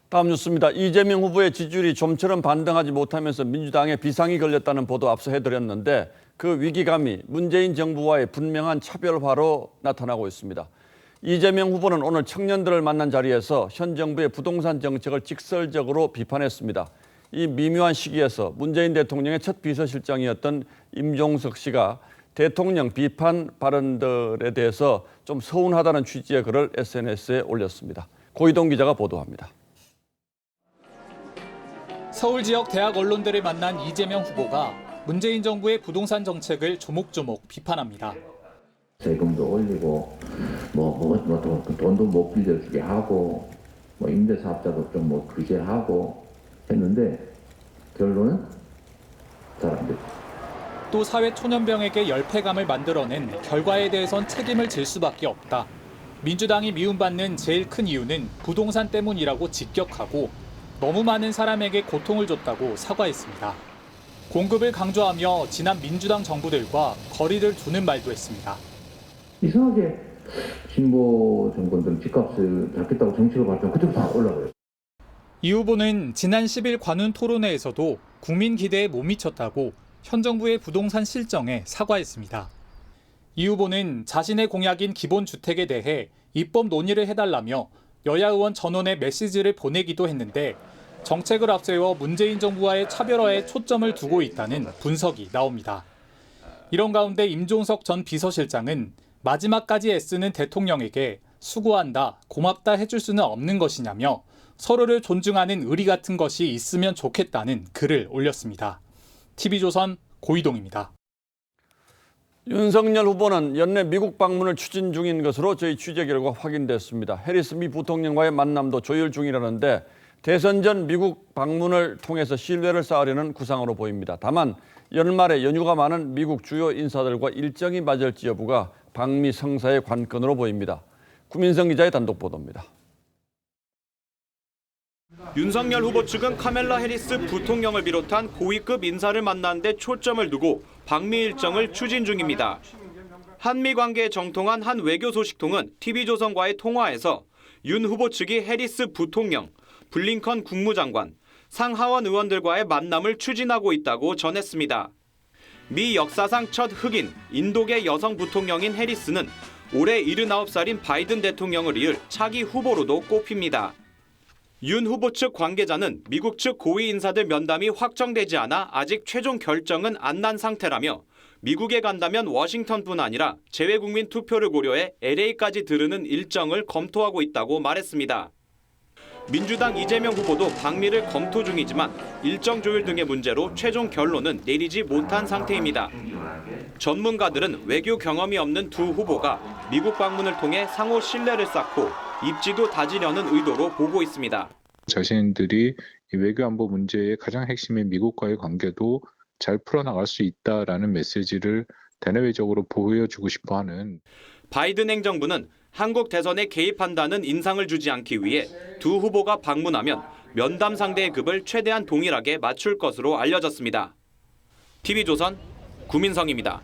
다음 뉴스입니다. 이재명 후보의 지지율이 좀처럼 반등하지 못하면서 민주당에 비상이 걸렸다는 보도 앞서 해드렸는데 그 위기감이 문재인 정부와의 분명한 차별화로 나타나고 있습니다. 이재명 후보는 오늘 청년들을 만난 자리에서 현 정부의 부동산 정책을 직설적으로 비판했습니다. 이 미묘한 시기에서 문재인 대통령의 첫 비서실장이었던 임종석 씨가 대통령 비판 발언들에 대해서 좀 서운하다는 취지의 글을 SNS에 올렸습니다. 고이동 기자가 보도합니다. 서울 지역 대학 언론들을 만난 이재명 후보가 문재인 정부의 부동산 정책을 조목조목 비판합니다. 세금도 올리고 돈도 못 빌려주게 하고 임대사업자도 좀 규제하고 했는데 결론은 잘 안 됐죠. 또 사회 초년병에게 열패감을 만들어낸 결과에 대해선 책임을 질 수밖에 없다. 민주당이 미움받는 제일 큰 이유는 부동산 때문이라고 직격하고 너무 많은 사람에게 고통을 줬다고 사과했습니다. 공급을 강조하며 지난 민주당 정부들과 거리를 두는 말도 했습니다. 이상하게 진보 정권들은 집값을 잡겠다고 정책을 발표하면 그때부터 다 올라가요. 이 후보는 지난 10일 관훈 토론회에서도 국민 기대에 못 미쳤다고 현 정부의 부동산 실정에 사과했습니다. 이 후보는 자신의 공약인 기본주택에 대해 입법 논의를 해달라며 여야 의원 전원에 메시지를 보내기도 했는데 정책을 앞세워 문재인 정부와의 차별화에 초점을 두고 있다는 분석이 나옵니다. 이런 가운데 임종석 전 비서실장은 마지막까지 애쓰는 대통령에게 수고한다, 고맙다 해줄 수는 없는 것이냐며 서로를 존중하는 의리 같은 것이 있으면 좋겠다는 글을 올렸습니다. TV조선 고이동입니다. 윤석열 후보는 연내 미국 방문을 추진 중인 것으로 저희 취재 결과 확인됐습니다. 해리스 미 부통령과의 만남도 조율 중이라는데 대선 전 미국 방문을 통해서 신뢰를 쌓으려는 구상으로 보입니다. 다만 연말에 연휴가 많은 미국 주요 인사들과 일정이 맞을지 여부가 방미 성사의 관건으로 보입니다. 구민성 기자의 단독 보도입니다. 윤석열 후보 측은 카멜라 해리스 부통령을 비롯한 고위급 인사를 만나는 데 초점을 두고 방미 일정을 추진 중입니다. 한미 관계에 정통한 한 외교 소식통은 TV조선과의 통화에서 윤 후보 측이 해리스 부통령, 블링컨 국무장관, 상하원 의원들과의 만남을 추진하고 있다고 전했습니다. 미 역사상 첫 흑인, 인도계 여성 부통령인 해리스는 올해 79살인 바이든 대통령을 이을 차기 후보로도 꼽힙니다. 윤 후보 측 관계자는 미국 측 고위 인사들 면담이 확정되지 않아 아직 최종 결정은 안 난 상태라며 미국에 간다면 워싱턴뿐 아니라 재외국민 투표를 고려해 LA까지 들르는 일정을 검토하고 있다고 말했습니다. 민주당 이재명 후보도 방미를 검토 중이지만 일정 조율 등의 문제로 최종 결론은 내리지 못한 상태입니다. 전문가들은 외교 경험이 없는 두 후보가 미국 방문을 통해 상호 신뢰를 쌓고 입지도 다지려는 의도로 보고 있습니다. 자신들이 이 외교안보 문제의 가장 핵심인 미국과의 관계도 잘 풀어나갈 수 있다라는 메시지를 대내외적으로 보여주고 싶어하는 바이든 행정부는 한국 대선에 개입한다는 인상을 주지 않기 위해 두 후보가 방문하면 면담 상대의 급을 최대한 동일하게 맞출 것으로 알려졌습니다. TV조선 구민성입니다.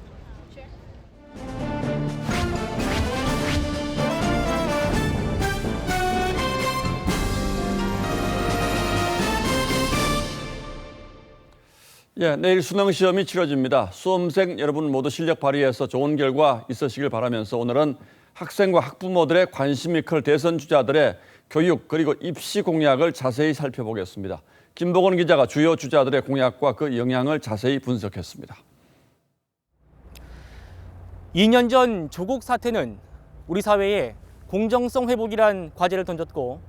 내일 수능 시험이 치러집니다. 수험생 여러분 모두 실력 발휘해서 좋은 결과 있으시길 바라면서 오늘은 학생과 학부모들의 관심이 클 대선 주자들의 교육 그리고 입시 공약을 자세히 살펴보겠습니다. 김보건 기자가 주요 주자들의 공약과 그 영향을 자세히 분석했습니다. 2년 전 조국 사태는 우리 사회에 공정성 회복이란 과제를 던졌고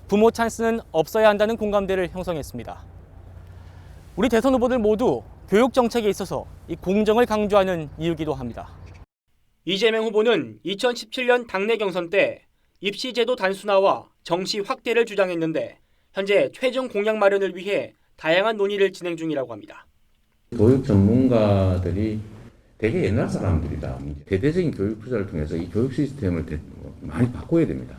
부모 찬스는 없어야 한다는 공감대를 형성했습니다. 우리 대선 후보들 모두 교육 정책에 있어서 이 공정을 강조하는 이유기도 합니다. 이재명 후보는 2017년 당내 경선 때 입시제도 단순화와 정시 확대를 주장했는데 현재 최종 공약 마련을 위해 다양한 논의를 진행 중이라고 합니다. 교육 전문가들이 되게 옛날 사람들이다. 대대적인 교육 투자를 통해서 이 교육 시스템을 많이 바꿔야 됩니다.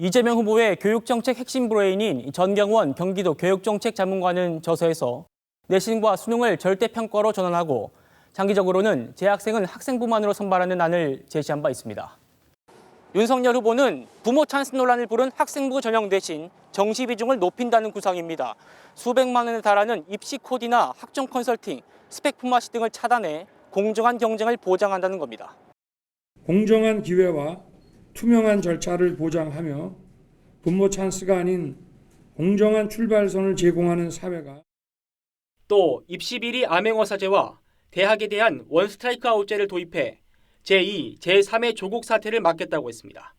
이재명 후보의 교육정책 핵심 브레인인 전경원 경기도 교육정책 자문관은 저서에서 내신과 수능을 절대평가로 전환하고 장기적으로는 재학생은 학생부만으로 선발하는 안을 제시한 바 있습니다. 윤석열 후보는 부모 찬스 논란을 부른 학생부 전형 대신 정시 비중을 높인다는 구상입니다. 수백만 원에 달하는 입시 코디나 학종 컨설팅, 스펙 품앗이 등을 차단해 공정한 경쟁을 보장한다는 겁니다. 공정한 기회와 투명한 절차를 보장하며 부모 찬스가 아닌 공정한 출발선을 제공하는 사회가 또 입시비리 암행어사제와 대학에 대한 원스트라이크 아웃제를 도입해 제2, 제3의 조국 사태를 막겠다고 했습니다.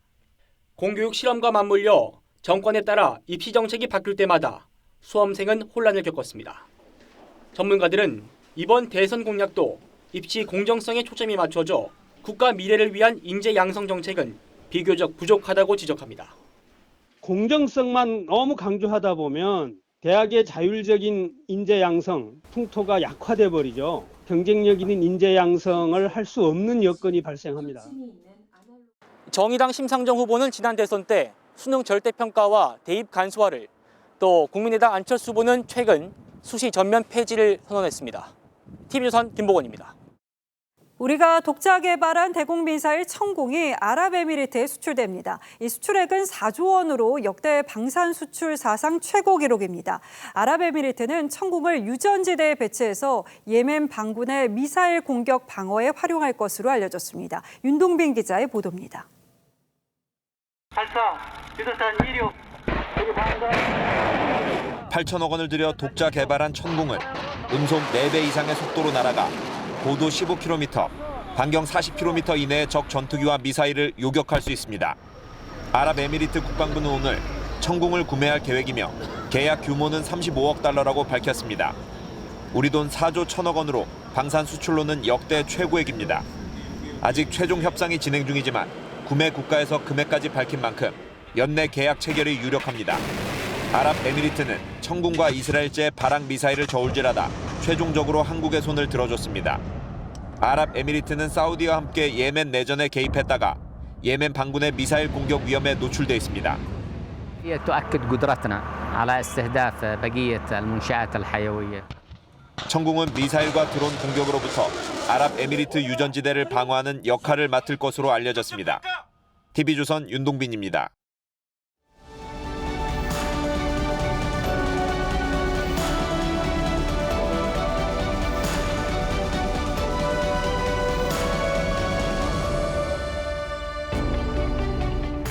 공교육 실험과 맞물려 정권에 따라 입시 정책이 바뀔 때마다 수험생은 혼란을 겪었습니다. 전문가들은 이번 대선 공약도 입시 공정성에 초점이 맞춰져 국가 미래를 위한 인재 양성 정책은 비교적 부족하다고 지적합니다. 공정성만 너무 강조하다 보면 대학의 자율적인 인재 양성, 풍토가 약화돼 버리죠. 경쟁력 있는 인재 양성을 할 수 없는 여건이 발생합니다. 정의당 심상정 후보는 지난 대선 때 수능 절대평가와 대입 간소화를, 또 국민의당 안철수 후보는 최근 수시 전면 폐지를 선언했습니다. TV조선 김보건입니다. 우리가 독자 개발한 대공 미사일 천공이 아랍에미리트에 수출됩니다. 이 수출액은 4조 원으로 역대 방산 수출 사상 최고 기록입니다. 아랍에미리트는 천공을 유전지대에 배치해서 예멘 반군의 미사일 공격 방어에 활용할 것으로 알려졌습니다. 윤동빈 기자의 보도입니다. 발사, 유도탄 1호. 8천억 원을 들여 독자 개발한 천공을 음속 4배 이상의 속도로 날아가 고도 15km, 반경 40km 이내의 적 전투기와 미사일을 요격할 수 있습니다. 아랍에미리트 국방부는 오늘 천공을 구매할 계획이며 계약 규모는 $35억 달러라고 밝혔습니다. 우리 돈 4조 1천억 원으로 방산 수출로는 역대 최고액입니다. 아직 최종 협상이 진행 중이지만 구매 국가에서 금액까지 밝힌 만큼 연내 계약 체결이 유력합니다. 아랍에미리트는 천군과 이스라엘제 발항 미사일을 저울질하다 최종적으로 한국의 손을 들어줬습니다. 아랍에미리트는 사우디와 함께 예멘 내전에 개입했다가 예멘 반군의 미사일 공격 위험에 노출돼 있습니다. 천궁은 미사일과 드론 공격으로부터 아랍에미리트 유전지대를 방어하는 역할을 맡을 것으로 알려졌습니다. TV조선 윤동빈입니다.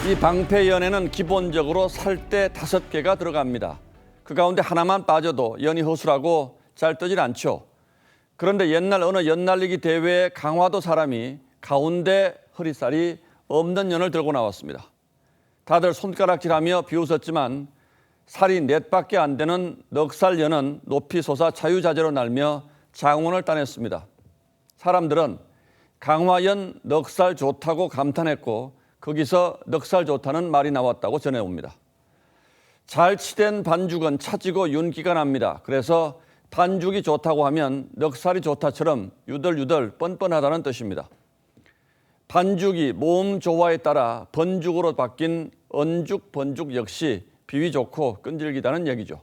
이 방패연에는 기본적으로 살대 5개가 들어갑니다. 그 가운데 하나만 빠져도 연이 허술하고 잘 뜨질 않죠. 그런데 옛날 어느 연날리기 대회에 강화도 사람이 가운데 허리살이 없는 연을 들고 나왔습니다. 다들 손가락질하며 비웃었지만 살이 넷밖에 안 되는 넉살 연은 높이 솟아 자유자재로 날며 장원을 따냈습니다. 사람들은 강화연 넉살 좋다고 감탄했고 거기서 넉살 좋다는 말이 나왔다고 전해옵니다. 잘 치된 반죽은 차지고 윤기가 납니다. 그래서 반죽이 좋다고 하면 넉살이 좋다처럼 유들유들 뻔뻔하다는 뜻입니다. 반죽이 몸 조화에 따라 번죽으로 바뀐 언죽, 번죽 역시 비위 좋고 끈질기다는 얘기죠.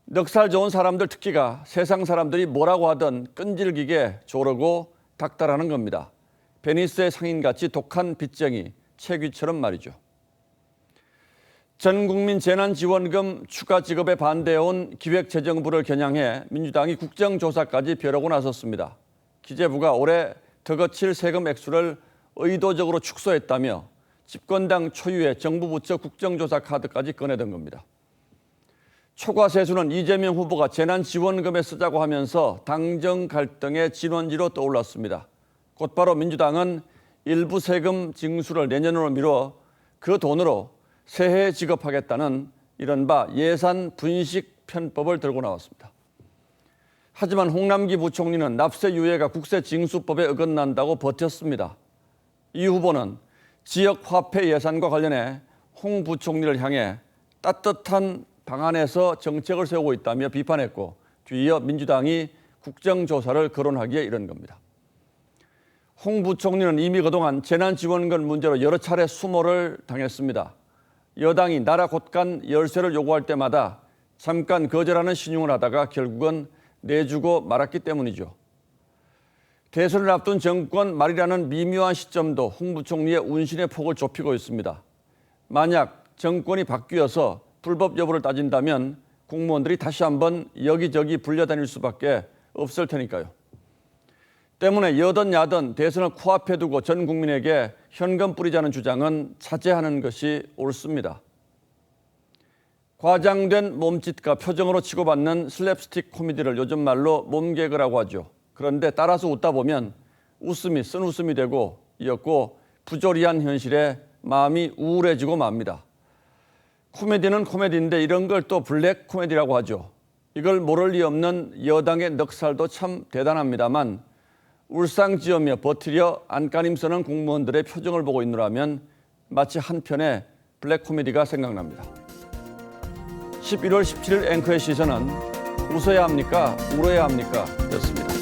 넉살 좋은 사람들 특기가 세상 사람들이 뭐라고 하든 끈질기게 조르고 닥달하는 겁니다. 베니스의 상인같이 독한 빚쟁이, 채귀처럼 말이죠. 전국민 재난지원금 추가 지급에 반대해온 기획재정부를 겨냥해 민주당이 국정조사까지 벼르고 나섰습니다. 기재부가 올해 더 거칠 세금 액수를 의도적으로 축소했다며 집권당 초유의 정부 부처 국정조사 카드까지 꺼내든 겁니다. 초과 세수는 이재명 후보가 재난지원금에 쓰자고 하면서 당정 갈등의 진원지로 떠올랐습니다. 곧바로 민주당은 일부 세금 징수를 내년으로 미뤄 그 돈으로 새해에 지급하겠다는 이른바 예산 분식 편법을 들고 나왔습니다. 하지만 홍남기 부총리는 납세 유예가 국세징수법에 어긋난다고 버텼습니다. 이 후보는 지역 화폐 예산과 관련해 홍 부총리를 향해 따뜻한 방안에서 정책을 세우고 있다며 비판했고 뒤이어 민주당이 국정조사를 거론하기에 이른 겁니다. 홍 부총리는 이미 그동안 재난지원금 문제로 여러 차례 수모를 당했습니다. 여당이 나라 곳간 열세를 요구할 때마다 잠깐 거절하는 신용을 하다가 결국은 내주고 말았기 때문이죠. 대선을 앞둔 정권 말이라는 미묘한 시점도 홍 부총리의 운신의 폭을 좁히고 있습니다. 만약 정권이 바뀌어서 불법 여부를 따진다면 공무원들이 다시 한번 여기저기 불려다닐 수밖에 없을 테니까요. 때문에 여든 야든 대선을 코앞에 두고 전 국민에게 현금 뿌리자는 주장은 자제하는 것이 옳습니다. 과장된 몸짓과 표정으로 치고받는 슬랩스틱 코미디를 요즘 말로 몸개그라고 하죠. 그런데 따라서 웃다 보면 웃음이 쓴웃음이 되고 이었고 부조리한 현실에 마음이 우울해지고 맙니다. 코미디는 코미디인데 이런 걸 또 블랙 코미디라고 하죠. 이걸 모를 리 없는 여당의 넉살도 참 대단합니다만 울상지으며 버티려 안간힘 쓰는 공무원들의 표정을 보고 있노라면 마치 한편의 블랙 코미디가 생각납니다. 11월 17일 앵커의 시선은 웃어야 합니까? 울어야 합니까? 였습니다.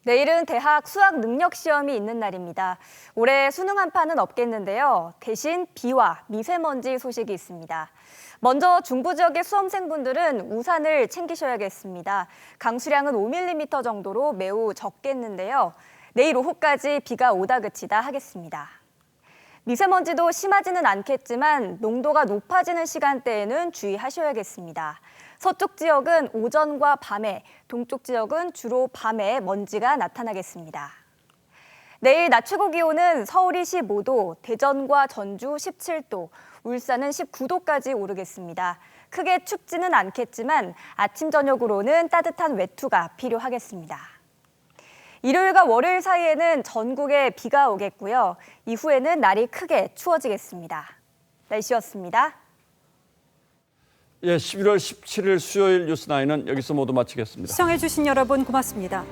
내일은 대학 수학 능력 시험이 있는 날입니다. 올해 수능 한파는 없겠는데요. 대신 비와 미세먼지 소식이 있습니다. 먼저 중부 지역의 수험생분들은 우산을 챙기셔야겠습니다. 강수량은 5mm 정도로 매우 적겠는데요. 내일 오후까지 비가 오다 그치다 하겠습니다. 미세먼지도 심하지는 않겠지만 농도가 높아지는 시간대에는 주의하셔야겠습니다. 서쪽 지역은 오전과 밤에, 동쪽 지역은 주로 밤에 먼지가 나타나겠습니다. 내일 낮 최고 기온은 서울이 15도, 대전과 전주 17도, 울산은 19도까지 오르겠습니다. 크게 춥지는 않겠지만 아침 저녁으로는 따뜻한 외투가 필요하겠습니다. 일요일과 월요일 사이에는 전국에 비가 오겠고요. 이후에는 날이 크게 추워지겠습니다. 날씨였습니다. 예, 11월 17일 수요일 뉴스9은 여기서 모두 마치겠습니다. 시청해주신 여러분 고맙습니다.